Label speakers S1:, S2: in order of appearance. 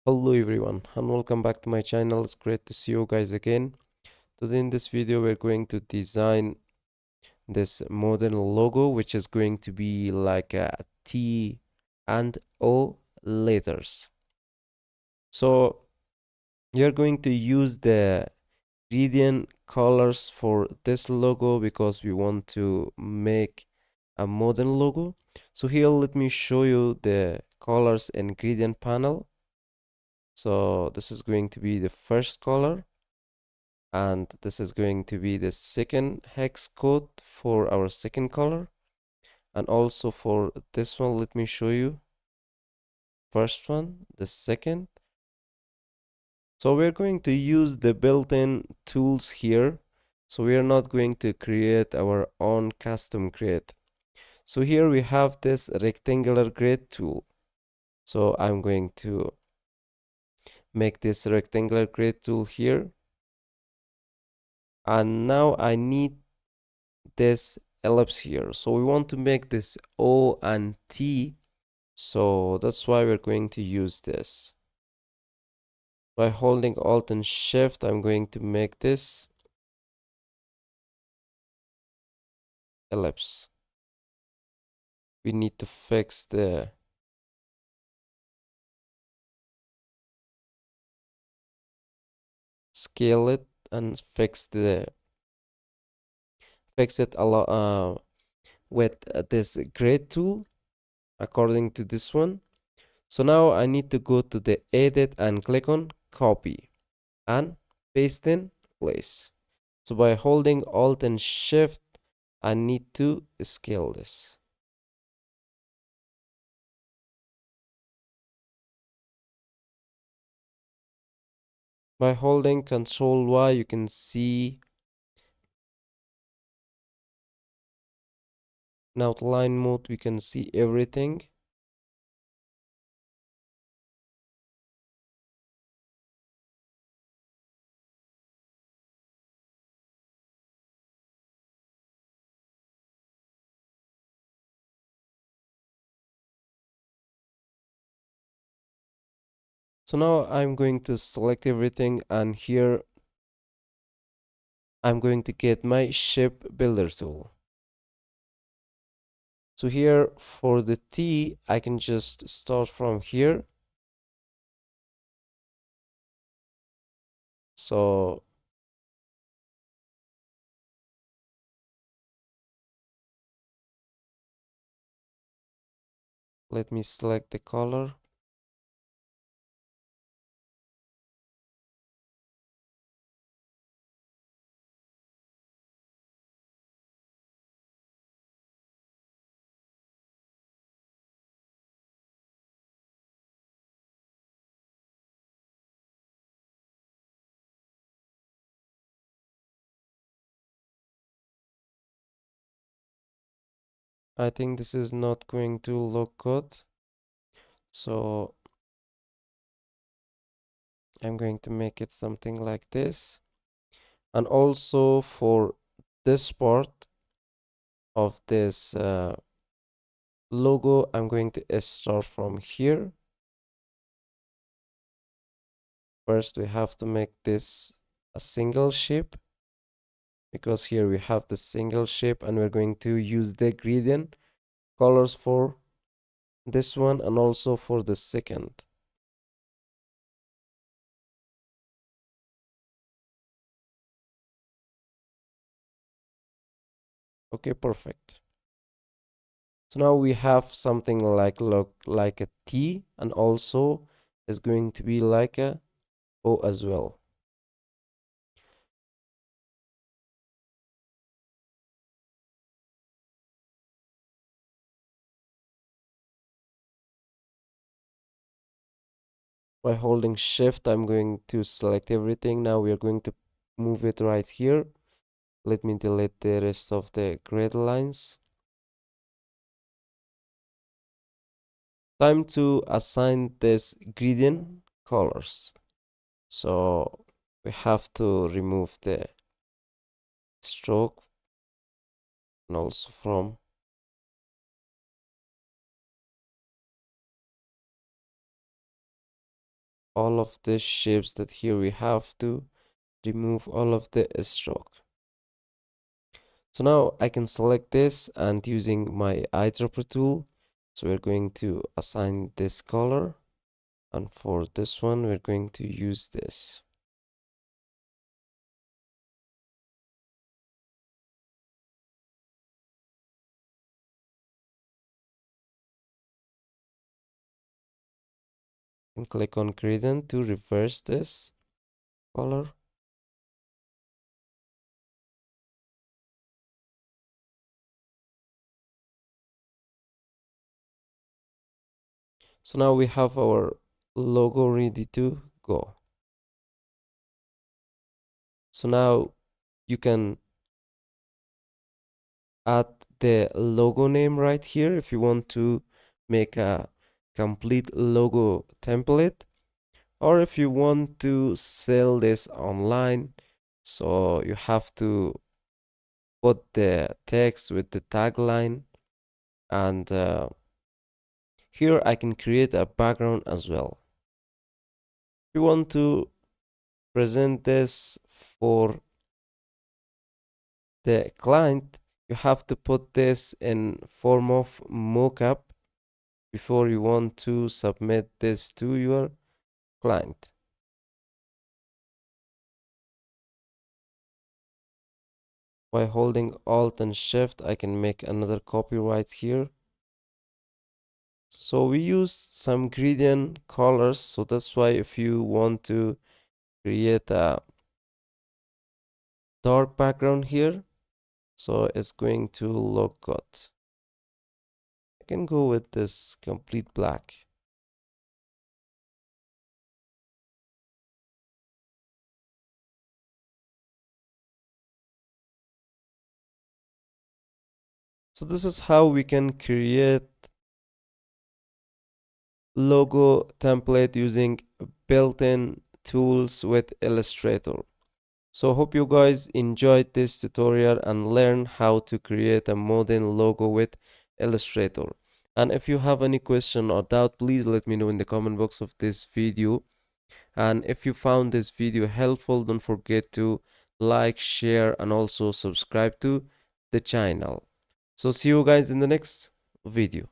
S1: Hello everyone and welcome back to my channel. It's great to see you guys again. Today in this video we're going to design this modern logo which is going to be like a T and O letters. So you're going to use the gradient colors for this logo because we want to make a modern logo. So here let me show you the colors and gradient panel. So this is going to be the first color, and this is going to be the second hex code for our second color. And also for this one, let me show you first one, the second. So we're going to use the built-in tools here. So we are not going to create our own custom grid. So here we have this rectangular grid tool. So I'm going to make this rectangular grid tool here. And now I need this ellipse here. So we want to make this O and T. So that's why we're going to use this. By holding Alt and Shift, I'm going to make this ellipse. We need to fix the scale it and fix it a lot with this grid tool according to this one. So now I need to go to the edit and click on copy and paste in place. So by holding Alt and Shift, I need to scale this. By holding Control Y, you can see in outline mode, we can see everything. So now I'm going to select everything, and here I'm going to get my shape builder tool. So here for the T, I can just start from here. So let me select the color. I think this is not going to look good. So I'm going to make it something like this. And also for this part of this logo, I'm going to start from here. First, we have to make this a single shape, because here we have the single shape, and we're going to use the gradient colors for this one and also for the second. Okay, perfect. So now we have something like look like a T, and also is going to be like a O as well. By holding Shift, I'm going to select everything. Now we are going to move it right here. Let me delete the rest of the grid lines. Time to assign this gradient colors. So we have to remove the stroke, and also from all of the shapes that here we have to remove all of the stroke. So now I can select this and using my eyedropper tool. So we're going to assign this color. And for this one, we're going to use this. And click on gradient to reverse this color. So now we have our logo ready to go. So now you can add the logo name right here if you want to make a complete logo template, or if you want to sell this online, so you have to put the text with the tagline. And here I can create a background as well. If you want to present this for the client, you have to put this in form of mockup before you want to submit this to your client. By holding Alt and Shift, I can make another copy right here. So we used some gradient colors, so that's why if you want to create a dark background here, so it's going to look good. I can go with this complete black. So this is how we can create logo template using built-in tools with Illustrator. So hope you guys enjoyed this tutorial and learn how to create a modern logo with Illustrator. And if you have any question or doubt, please let me know in the comment box of this video. And if you found this video helpful, don't forget to like, share, and also subscribe to the channel. So see you guys in the next video.